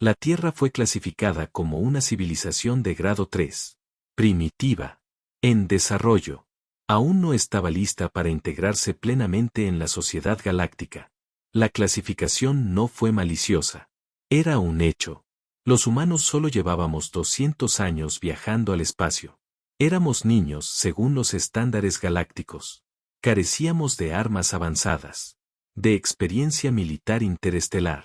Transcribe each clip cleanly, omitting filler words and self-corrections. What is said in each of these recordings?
La Tierra fue clasificada como una civilización de grado 3. Primitiva. En desarrollo. Aún no estaba lista para integrarse plenamente en la sociedad galáctica. La clasificación no fue maliciosa. Era un hecho. Los humanos solo llevábamos 200 años viajando al espacio. Éramos niños según los estándares galácticos. Carecíamos de armas avanzadas. De experiencia militar interestelar.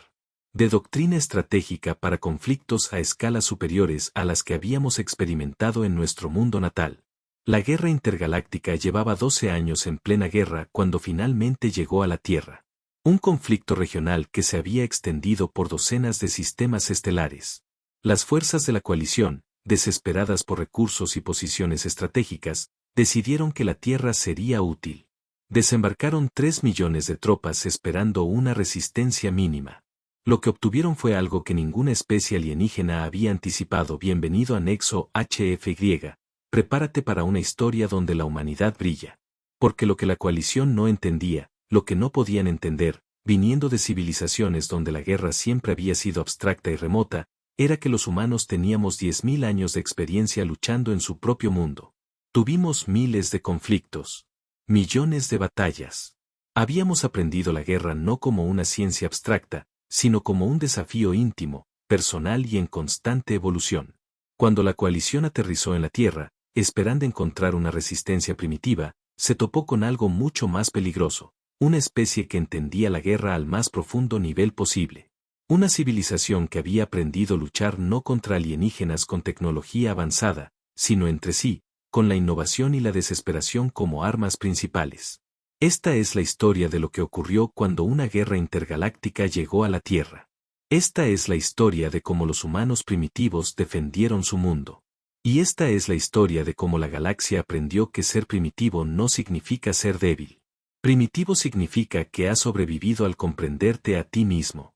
De doctrina estratégica para conflictos a escalas superiores a las que habíamos experimentado en nuestro mundo natal. La guerra intergaláctica llevaba 12 años en plena guerra cuando finalmente llegó a la Tierra. Un conflicto regional que se había extendido por docenas de sistemas estelares. Las fuerzas de la coalición, desesperadas por recursos y posiciones estratégicas, decidieron que la Tierra sería útil. Desembarcaron 3 millones de tropas esperando una resistencia mínima. Lo que obtuvieron fue algo que ninguna especie alienígena había anticipado. Bienvenido anexo HFY. Prepárate para una historia donde la humanidad brilla. Porque lo que la coalición no entendía, lo que no podían entender, viniendo de civilizaciones donde la guerra siempre había sido abstracta y remota, era que los humanos teníamos 10.000 años de experiencia luchando en su propio mundo. Tuvimos miles de conflictos. Millones de batallas. Habíamos aprendido la guerra no como una ciencia abstracta, sino como un desafío íntimo, personal y en constante evolución. Cuando la coalición aterrizó en la Tierra, esperando encontrar una resistencia primitiva, se topó con algo mucho más peligroso, una especie que entendía la guerra al más profundo nivel posible. Una civilización que había aprendido a luchar no contra alienígenas con tecnología avanzada, sino entre sí, con la innovación y la desesperación como armas principales. Esta es la historia de lo que ocurrió cuando una guerra intergaláctica llegó a la Tierra. Esta es la historia de cómo los humanos primitivos defendieron su mundo. Y esta es la historia de cómo la galaxia aprendió que ser primitivo no significa ser débil. Primitivo significa que has sobrevivido al comprenderte a ti mismo.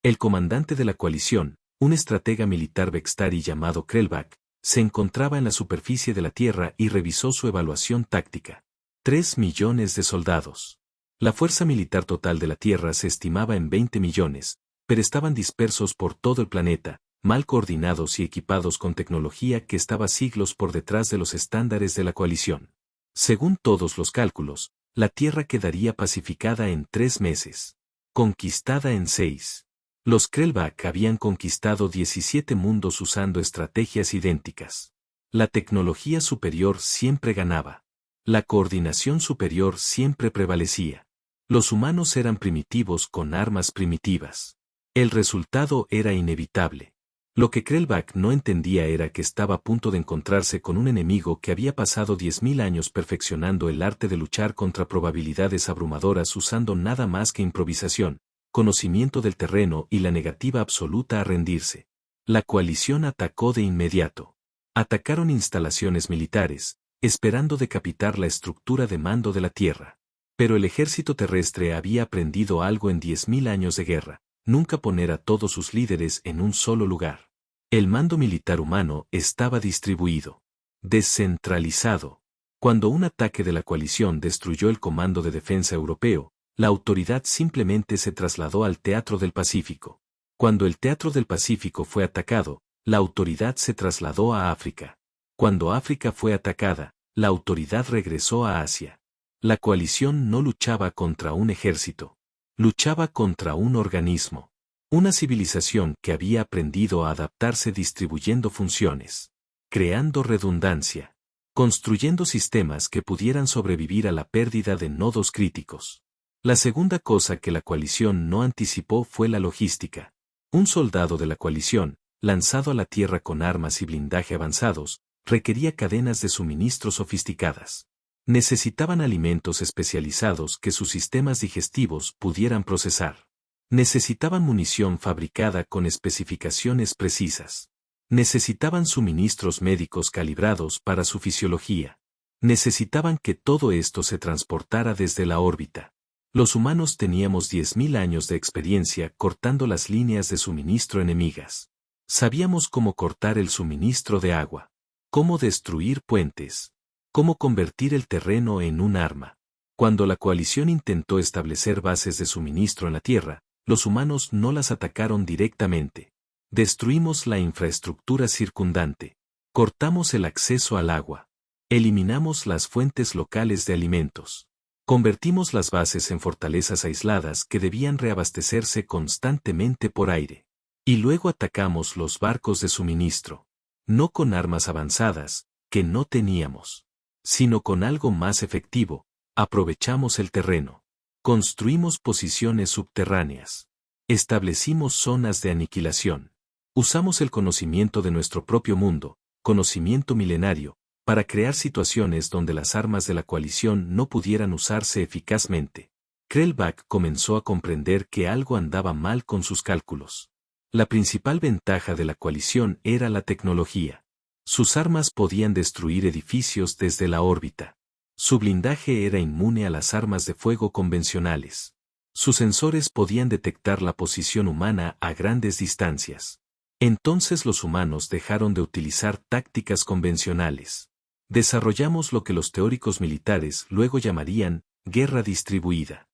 El comandante de la coalición, un estratega militar Bextari llamado Krellbach, se encontraba en la superficie de la Tierra y revisó su evaluación táctica. 3 millones de soldados. La fuerza militar total de la Tierra se estimaba en 20 millones, pero estaban dispersos por todo el planeta, mal coordinados y equipados con tecnología que estaba siglos por detrás de los estándares de la coalición. Según todos los cálculos, la Tierra quedaría pacificada en 3 meses. Conquistada en 6. Los Krellbach habían conquistado 17 mundos usando estrategias idénticas. La tecnología superior siempre ganaba. La coordinación superior siempre prevalecía. Los humanos eran primitivos con armas primitivas. El resultado era inevitable. Lo que Krellbach no entendía era que estaba a punto de encontrarse con un enemigo que había pasado 10.000 años perfeccionando el arte de luchar contra probabilidades abrumadoras usando nada más que improvisación, conocimiento del terreno y la negativa absoluta a rendirse. La coalición atacó de inmediato. Atacaron instalaciones militares, esperando decapitar la estructura de mando de la Tierra. Pero el ejército terrestre había aprendido algo en 10.000 años de guerra, nunca poner a todos sus líderes en un solo lugar. El mando militar humano estaba distribuido. Descentralizado. Cuando un ataque de la coalición destruyó el Comando de Defensa Europeo, la autoridad simplemente se trasladó al Teatro del Pacífico. Cuando el Teatro del Pacífico fue atacado, la autoridad se trasladó a África. Cuando África fue atacada, la autoridad regresó a Asia. La coalición no luchaba contra un ejército. Luchaba contra un organismo. Una civilización que había aprendido a adaptarse distribuyendo funciones. Creando redundancia. Construyendo sistemas que pudieran sobrevivir a la pérdida de nodos críticos. La segunda cosa que la coalición no anticipó fue la logística. Un soldado de la coalición, lanzado a la Tierra con armas y blindaje avanzados, requería cadenas de suministro sofisticadas. Necesitaban alimentos especializados que sus sistemas digestivos pudieran procesar. Necesitaban munición fabricada con especificaciones precisas. Necesitaban suministros médicos calibrados para su fisiología. Necesitaban que todo esto se transportara desde la órbita. Los humanos teníamos 10.000 años de experiencia cortando las líneas de suministro enemigas. Sabíamos cómo cortar el suministro de agua. Cómo destruir puentes. Cómo convertir el terreno en un arma. Cuando la coalición intentó establecer bases de suministro en la Tierra, los humanos no las atacaron directamente. Destruimos la infraestructura circundante. Cortamos el acceso al agua. Eliminamos las fuentes locales de alimentos. Convertimos las bases en fortalezas aisladas que debían reabastecerse constantemente por aire. Y luego atacamos los barcos de suministro. No con armas avanzadas, que no teníamos, sino con algo más efectivo. Aprovechamos el terreno. Construimos posiciones subterráneas. Establecimos zonas de aniquilación. Usamos el conocimiento de nuestro propio mundo, conocimiento milenario, para crear situaciones donde las armas de la coalición no pudieran usarse eficazmente. Krellbach comenzó a comprender que algo andaba mal con sus cálculos. La principal ventaja de la coalición era la tecnología. Sus armas podían destruir edificios desde la órbita. Su blindaje era inmune a las armas de fuego convencionales. Sus sensores podían detectar la posición humana a grandes distancias. Entonces los humanos dejaron de utilizar tácticas convencionales. Desarrollamos lo que los teóricos militares luego llamarían guerra distribuida.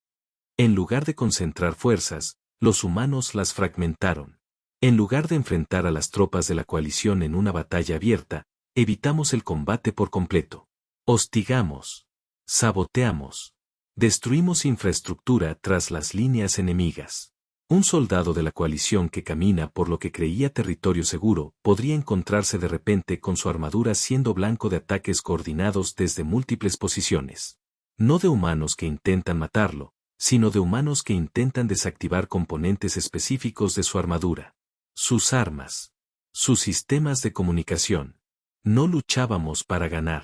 En lugar de concentrar fuerzas, los humanos las fragmentaron. En lugar de enfrentar a las tropas de la coalición en una batalla abierta, evitamos el combate por completo. Hostigamos. Saboteamos. Destruimos infraestructura tras las líneas enemigas. Un soldado de la coalición que camina por lo que creía territorio seguro podría encontrarse de repente con su armadura siendo blanco de ataques coordinados desde múltiples posiciones. No de humanos que intentan matarlo, sino de humanos que intentan desactivar componentes específicos de su armadura. Sus armas. Sus sistemas de comunicación. No luchábamos para ganar.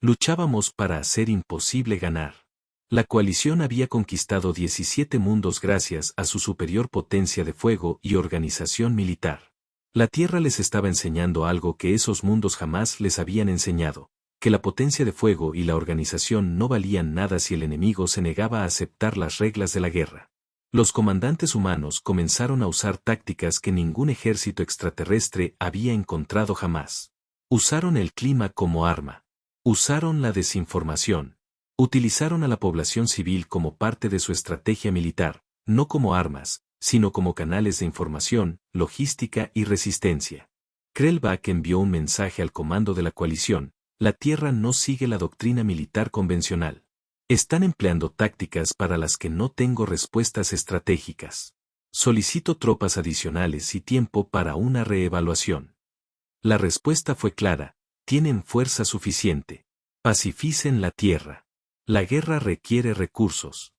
Luchábamos para hacer imposible ganar. La coalición había conquistado 17 mundos gracias a su superior potencia de fuego y organización militar. La Tierra les estaba enseñando algo que esos mundos jamás les habían enseñado, que la potencia de fuego y la organización no valían nada si el enemigo se negaba a aceptar las reglas de la guerra. Los comandantes humanos comenzaron a usar tácticas que ningún ejército extraterrestre había encontrado jamás. Usaron el clima como arma. Usaron la desinformación. Utilizaron a la población civil como parte de su estrategia militar, no como armas, sino como canales de información, logística y resistencia. Krellbach envió un mensaje al comando de la coalición: la Tierra no sigue la doctrina militar convencional. Están empleando tácticas para las que no tengo respuestas estratégicas. Solicito tropas adicionales y tiempo para una reevaluación. La respuesta fue clara: tienen fuerza suficiente. Pacificen la Tierra. La guerra requiere recursos.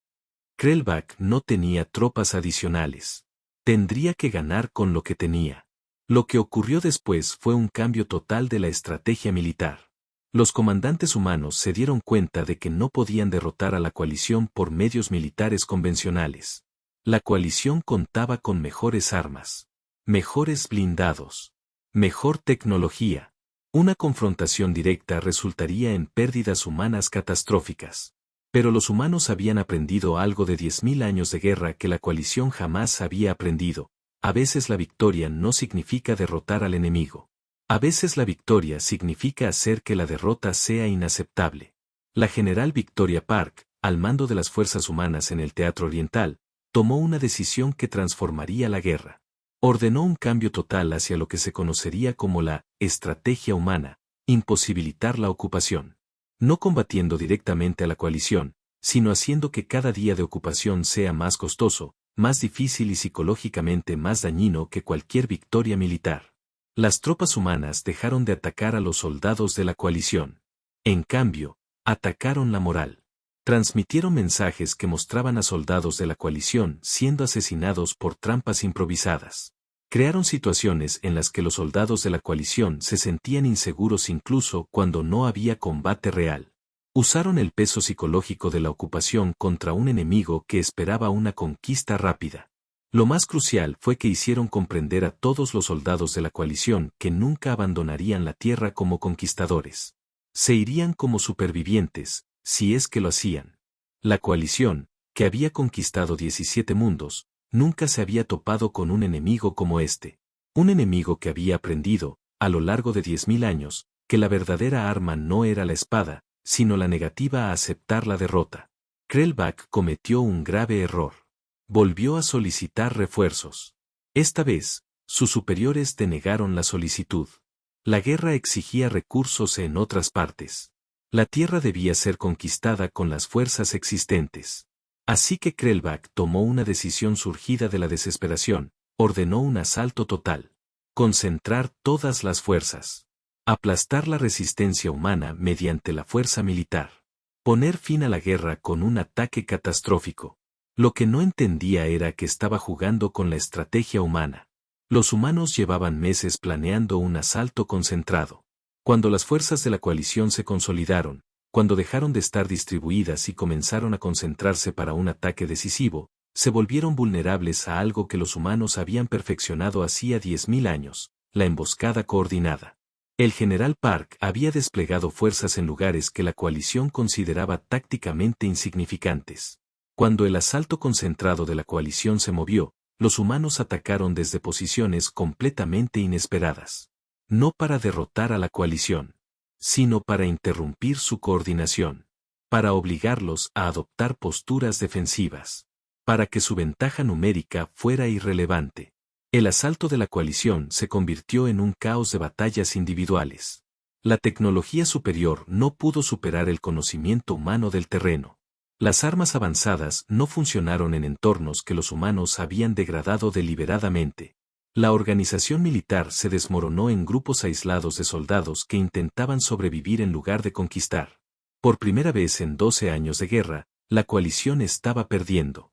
Krellbach no tenía tropas adicionales. Tendría que ganar con lo que tenía. Lo que ocurrió después fue un cambio total de la estrategia militar. Los comandantes humanos se dieron cuenta de que no podían derrotar a la coalición por medios militares convencionales. La coalición contaba con mejores armas, mejores blindados, mejor tecnología. Una confrontación directa resultaría en pérdidas humanas catastróficas. Pero los humanos habían aprendido algo de 10.000 años de guerra que la coalición jamás había aprendido. A veces la victoria no significa derrotar al enemigo. A veces la victoria significa hacer que la derrota sea inaceptable. La general Victoria Park, al mando de las fuerzas humanas en el teatro oriental, tomó una decisión que transformaría la guerra. Ordenó un cambio total hacia lo que se conocería como la estrategia humana: imposibilitar la ocupación. No combatiendo directamente a la coalición, sino haciendo que cada día de ocupación sea más costoso, más difícil y psicológicamente más dañino que cualquier victoria militar. Las tropas humanas dejaron de atacar a los soldados de la coalición. En cambio, atacaron la moral. Transmitieron mensajes que mostraban a soldados de la coalición siendo asesinados por trampas improvisadas. Crearon situaciones en las que los soldados de la coalición se sentían inseguros incluso cuando no había combate real. Usaron el peso psicológico de la ocupación contra un enemigo que esperaba una conquista rápida. Lo más crucial fue que hicieron comprender a todos los soldados de la coalición que nunca abandonarían la tierra como conquistadores. Se irían como supervivientes, si es que lo hacían. La coalición, que había conquistado 17 mundos, nunca se había topado con un enemigo como este. Un enemigo que había aprendido, a lo largo de 10.000 años, que la verdadera arma no era la espada, sino la negativa a aceptar la derrota. Krellbach cometió un grave error. Volvió a solicitar refuerzos. Esta vez, Sus superiores denegaron la solicitud. La guerra exigía recursos en otras partes. La tierra debía ser conquistada con las fuerzas existentes. Así que Krellbach tomó una decisión surgida de la desesperación, ordenó un asalto total. Concentrar todas las fuerzas. Aplastar la resistencia humana mediante la fuerza militar. Poner fin a la guerra con un ataque catastrófico. Lo que no entendía era que estaba jugando con la estrategia humana. Los humanos llevaban meses planeando un asalto concentrado. Cuando las fuerzas de la coalición se consolidaron, cuando dejaron de estar distribuidas y comenzaron a concentrarse para un ataque decisivo, se volvieron vulnerables a algo que los humanos habían perfeccionado hacía 10.000 años, la emboscada coordinada. El general Park había desplegado fuerzas en lugares que la coalición consideraba tácticamente insignificantes. Cuando el asalto concentrado de la coalición se movió, los humanos atacaron desde posiciones completamente inesperadas. No para derrotar a la coalición, sino para interrumpir su coordinación. Para obligarlos a adoptar posturas defensivas. Para que su ventaja numérica fuera irrelevante. El asalto de la coalición se convirtió en un caos de batallas individuales. La tecnología superior no pudo superar el conocimiento humano del terreno. Las armas avanzadas no funcionaron en entornos que los humanos habían degradado deliberadamente. La organización militar se desmoronó en grupos aislados de soldados que intentaban sobrevivir en lugar de conquistar. Por primera vez en 12 años de guerra, la coalición estaba perdiendo.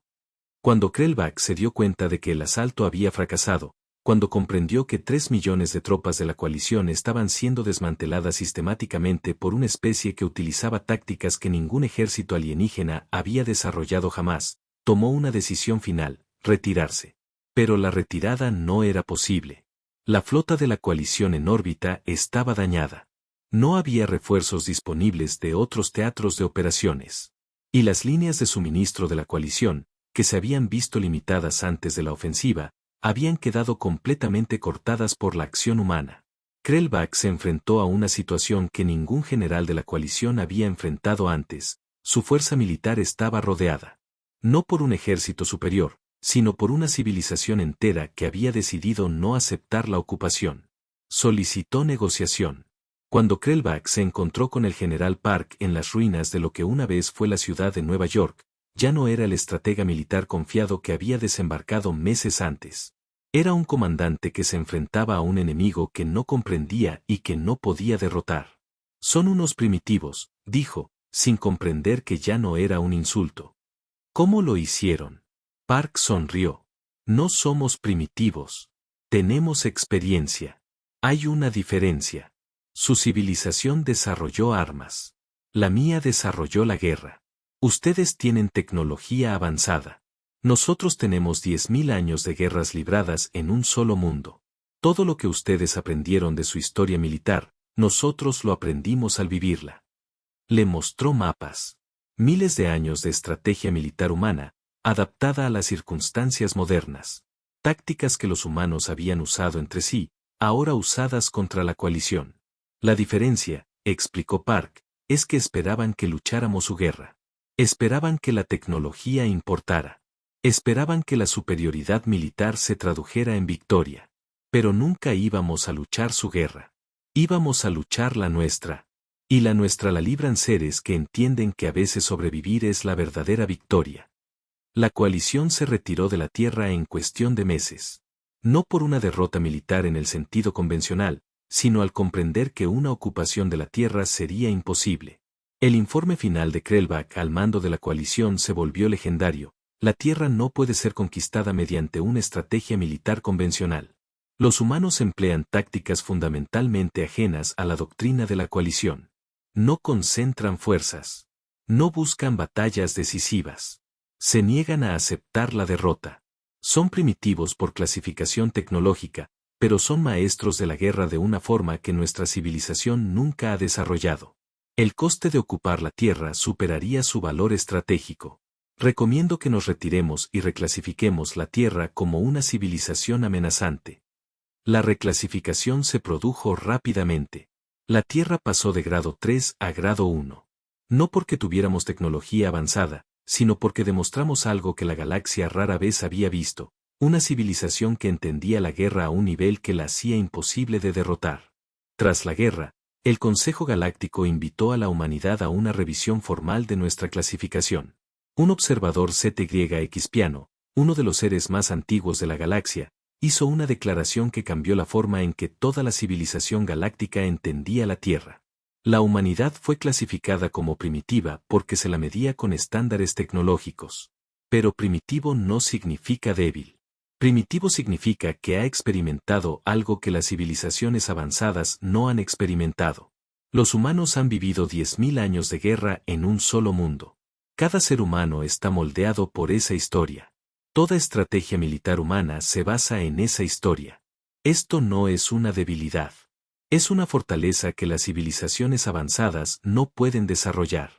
Cuando Krellbach se dio cuenta de que el asalto había fracasado, cuando comprendió que 3 millones de tropas de la coalición estaban siendo desmanteladas sistemáticamente por una especie que utilizaba tácticas que ningún ejército alienígena había desarrollado jamás, tomó una decisión final: retirarse. Pero la retirada no era posible. La flota de la coalición en órbita estaba dañada. No había refuerzos disponibles de otros teatros de operaciones. Y las líneas de suministro de la coalición, que se habían visto limitadas antes de la ofensiva, habían quedado completamente cortadas por la acción humana. Krellbach se enfrentó a una situación que ningún general de la coalición había enfrentado antes: su fuerza militar estaba rodeada. No por un ejército superior, sino por una civilización entera que había decidido no aceptar la ocupación. Solicitó negociación. Cuando Krellbach se encontró con el general Park en las ruinas de lo que una vez fue la ciudad de Nueva York, ya no era el estratega militar confiado que había desembarcado meses antes. Era un comandante que se enfrentaba a un enemigo que no comprendía y que no podía derrotar. Son unos primitivos, dijo, sin comprender que ya no era un insulto. ¿Cómo lo hicieron? Park sonrió. No somos primitivos. Tenemos experiencia. Hay una diferencia. Su civilización desarrolló armas. La mía desarrolló la guerra. Ustedes tienen tecnología avanzada. Nosotros tenemos 10.000 años de guerras libradas en un solo mundo. Todo lo que ustedes aprendieron de su historia militar, nosotros lo aprendimos al vivirla. Le mostró mapas. Miles de años de estrategia militar humana, adaptada a las circunstancias modernas. Tácticas que los humanos habían usado entre sí, ahora usadas contra la coalición. La diferencia, explicó Park, es que esperaban que lucháramos su guerra. Esperaban que la tecnología importara. Esperaban que la superioridad militar se tradujera en victoria. Pero nunca íbamos a luchar su guerra. Íbamos a luchar la nuestra. Y la nuestra la libran seres que entienden que a veces sobrevivir es la verdadera victoria. La coalición se retiró de la Tierra en cuestión de meses. No por una derrota militar en el sentido convencional, sino al comprender que una ocupación de la Tierra sería imposible. El informe final de Krellbach al mando de la coalición se volvió legendario: la Tierra no puede ser conquistada mediante una estrategia militar convencional. Los humanos emplean tácticas fundamentalmente ajenas a la doctrina de la coalición. No concentran fuerzas. No buscan batallas decisivas. Se niegan a aceptar la derrota. Son primitivos por clasificación tecnológica, pero son maestros de la guerra de una forma que nuestra civilización nunca ha desarrollado. El coste de ocupar la Tierra superaría su valor estratégico. Recomiendo que nos retiremos y reclasifiquemos la Tierra como una civilización amenazante. La reclasificación se produjo rápidamente. La Tierra pasó de grado 3 a grado 1. No porque tuviéramos tecnología avanzada, sino porque demostramos algo que la galaxia rara vez había visto: una civilización que entendía la guerra a un nivel que la hacía imposible de derrotar. Tras la guerra, el Consejo Galáctico invitó a la humanidad a una revisión formal de nuestra clasificación. Un observador CTY-Piano, uno de los seres más antiguos de la galaxia, hizo una declaración que cambió la forma en que toda la civilización galáctica entendía la Tierra. La humanidad fue clasificada como primitiva porque se la medía con estándares tecnológicos. Pero primitivo no significa débil. Primitivo significa que ha experimentado algo que las civilizaciones avanzadas no han experimentado. Los humanos han vivido 10.000 años de guerra en un solo mundo. Cada ser humano está moldeado por esa historia. Toda estrategia militar humana se basa en esa historia. Esto no es una debilidad. Es una fortaleza que las civilizaciones avanzadas no pueden desarrollar.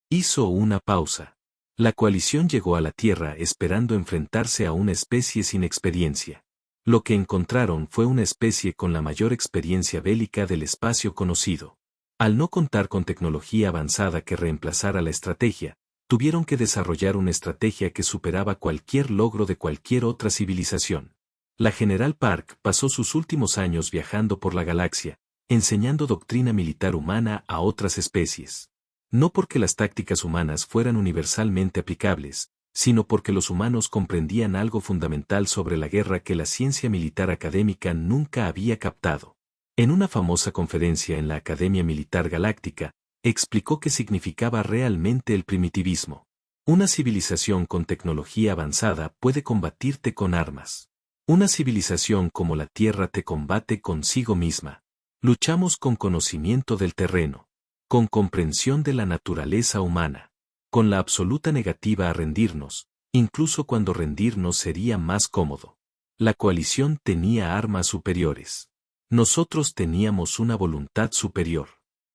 Hizo una pausa. La coalición llegó a la Tierra esperando enfrentarse a una especie sin experiencia. Lo que encontraron fue una especie con la mayor experiencia bélica del espacio conocido. Al no contar con tecnología avanzada que reemplazara la estrategia, tuvieron que desarrollar una estrategia que superaba cualquier logro de cualquier otra civilización. La General Park pasó sus últimos años viajando por la galaxia, enseñando doctrina militar humana a otras especies. No porque las tácticas humanas fueran universalmente aplicables, sino porque los humanos comprendían algo fundamental sobre la guerra que la ciencia militar académica nunca había captado. En una famosa conferencia en la Academia Militar Galáctica, explicó qué significaba realmente el primitivismo. Una civilización con tecnología avanzada puede combatirte con armas. Una civilización como la Tierra te combate consigo misma. Luchamos con conocimiento del terreno, con comprensión de la naturaleza humana, con la absoluta negativa a rendirnos, incluso cuando rendirnos sería más cómodo. La coalición tenía armas superiores. Nosotros teníamos una voluntad superior.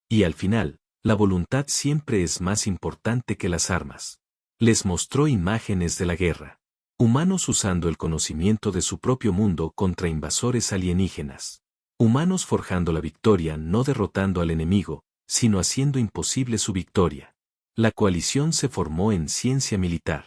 Y al final, la voluntad siempre es más importante que las armas. Les mostró imágenes de la guerra. Humanos usando el conocimiento de su propio mundo contra invasores alienígenas. Humanos forjando la victoria no derrotando al enemigo, sino haciendo imposible su victoria. La coalición se formó en ciencia militar.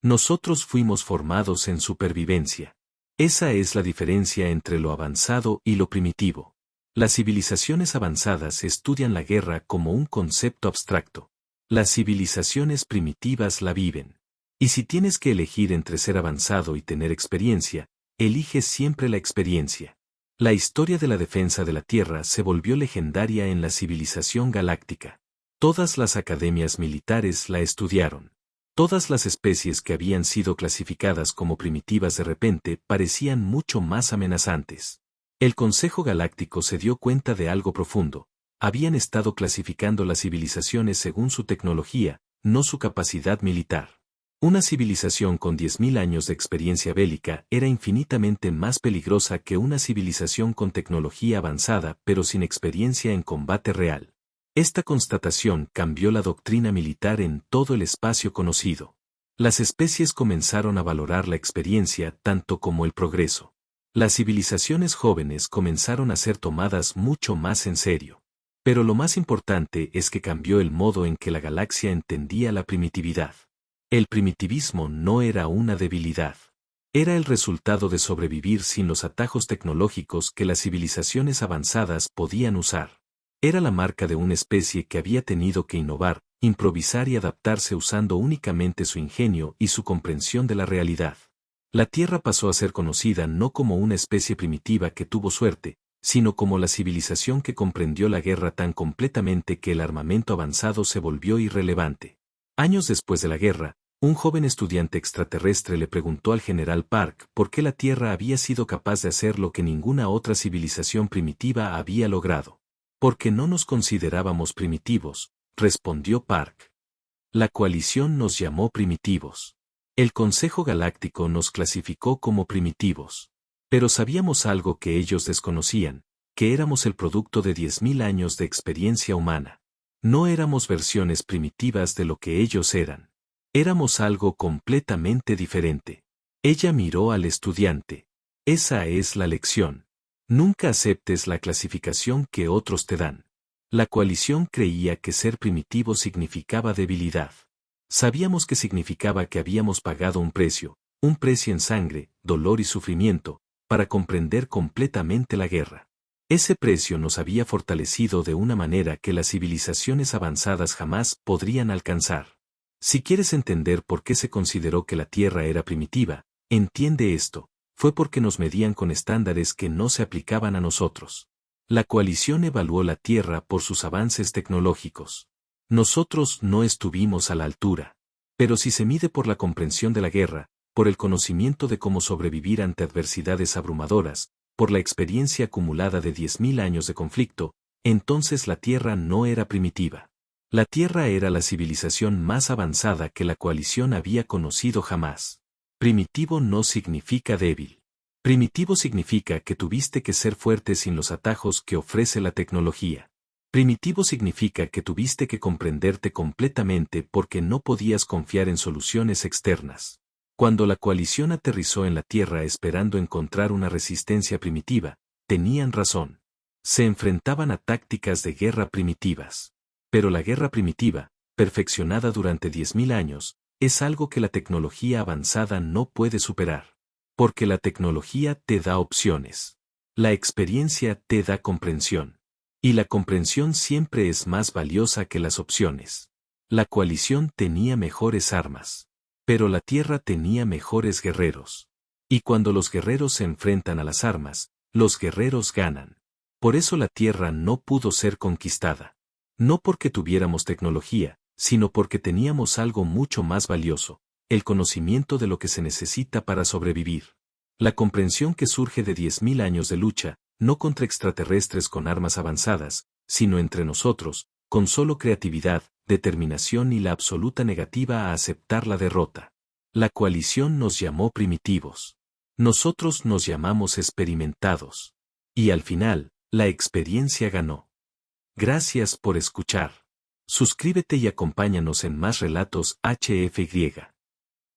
Nosotros fuimos formados en supervivencia. Esa es la diferencia entre lo avanzado y lo primitivo. Las civilizaciones avanzadas estudian la guerra como un concepto abstracto. Las civilizaciones primitivas la viven. Y si tienes que elegir entre ser avanzado y tener experiencia, elige siempre la experiencia. La historia de la defensa de la Tierra se volvió legendaria en la civilización galáctica. Todas las academias militares la estudiaron. Todas las especies que habían sido clasificadas como primitivas de repente parecían mucho más amenazantes. El Consejo Galáctico se dio cuenta de algo profundo. Habían estado clasificando las civilizaciones según su tecnología, no su capacidad militar. Una civilización con 10.000 años de experiencia bélica era infinitamente más peligrosa que una civilización con tecnología avanzada pero sin experiencia en combate real. Esta constatación cambió la doctrina militar en todo el espacio conocido. Las especies comenzaron a valorar la experiencia tanto como el progreso. Las civilizaciones jóvenes comenzaron a ser tomadas mucho más en serio. Pero lo más importante es que cambió el modo en que la galaxia entendía la primitividad. El primitivismo no era una debilidad. Era el resultado de sobrevivir sin los atajos tecnológicos que las civilizaciones avanzadas podían usar. Era la marca de una especie que había tenido que innovar, improvisar y adaptarse usando únicamente su ingenio y su comprensión de la realidad. La Tierra pasó a ser conocida no como una especie primitiva que tuvo suerte, sino como la civilización que comprendió la guerra tan completamente que el armamento avanzado se volvió irrelevante. Años después de la guerra, un joven estudiante extraterrestre le preguntó al general Park por qué la Tierra había sido capaz de hacer lo que ninguna otra civilización primitiva había logrado. Porque no nos considerábamos primitivos, respondió Park. La coalición nos llamó primitivos. El Consejo Galáctico nos clasificó como primitivos. Pero sabíamos algo que ellos desconocían, que éramos el producto de 10.000 años de experiencia humana. No éramos versiones primitivas de lo que ellos eran. Éramos algo completamente diferente. Ella miró al estudiante. Esa es la lección. Nunca aceptes la clasificación que otros te dan. La coalición creía que ser primitivo significaba debilidad. Sabíamos que significaba que habíamos pagado un precio, un precio en sangre, dolor y sufrimiento, para comprender completamente la guerra. Ese precio nos había fortalecido de una manera que las civilizaciones avanzadas jamás podrían alcanzar. Si quieres entender por qué se consideró que la Tierra era primitiva, entiende esto, fue porque nos medían con estándares que no se aplicaban a nosotros. La coalición evaluó la Tierra por sus avances tecnológicos. Nosotros no estuvimos a la altura. Pero si se mide por la comprensión de la guerra, por el conocimiento de cómo sobrevivir ante adversidades abrumadoras, por la experiencia acumulada de 10.000 años de conflicto, entonces la Tierra no era primitiva. La Tierra era la civilización más avanzada que la coalición había conocido jamás. Primitivo no significa débil. Primitivo significa que tuviste que ser fuerte sin los atajos que ofrece la tecnología. Primitivo significa que tuviste que comprenderte completamente porque no podías confiar en soluciones externas. Cuando la coalición aterrizó en la Tierra esperando encontrar una resistencia primitiva, tenían razón. Se enfrentaban a tácticas de guerra primitivas. Pero la guerra primitiva, perfeccionada durante 10.000 años, es algo que la tecnología avanzada no puede superar. Porque la tecnología te da opciones. La experiencia te da comprensión. Y la comprensión siempre es más valiosa que las opciones. La coalición tenía mejores armas. Pero la Tierra tenía mejores guerreros. Y cuando los guerreros se enfrentan a las armas, los guerreros ganan. Por eso la Tierra no pudo ser conquistada. No porque tuviéramos tecnología, sino porque teníamos algo mucho más valioso, el conocimiento de lo que se necesita para sobrevivir. La comprensión que surge de 10.000 años de lucha, no contra extraterrestres con armas avanzadas, sino entre nosotros, con solo creatividad, determinación y la absoluta negativa a aceptar la derrota. La coalición nos llamó primitivos. Nosotros nos llamamos experimentados. Y al final, la experiencia ganó. Gracias por escuchar. Suscríbete y acompáñanos en más relatos HFY.